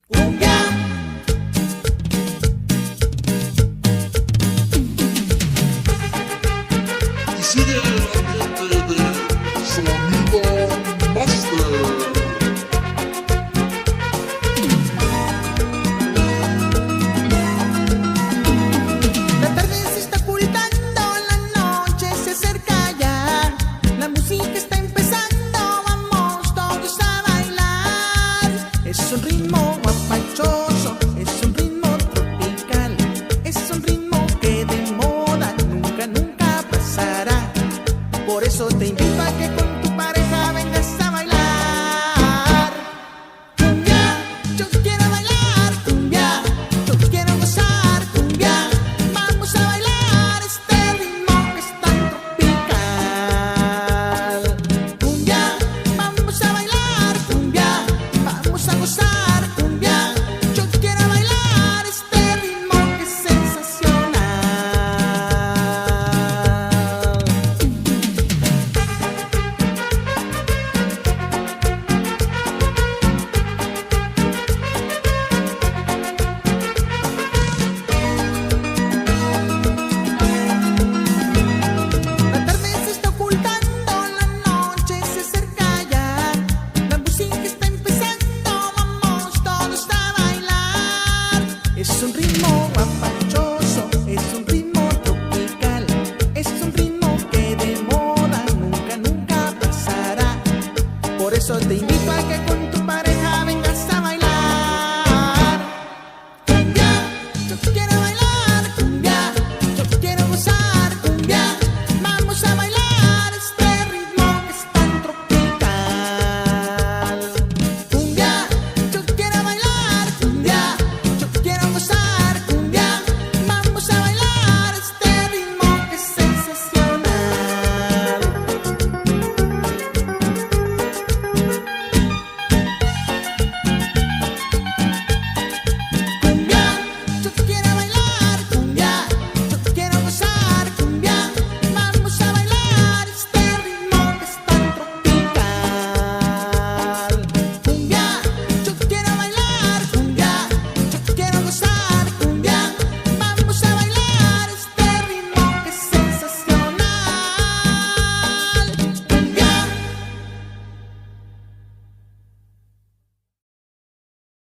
Cumbia. Y sigue el ambiente de Sonido Master. La tarde se está ocultando, la noche se acerca ya. La música está empezando, vamos todos a bailar. Es un ritmo guapachoso.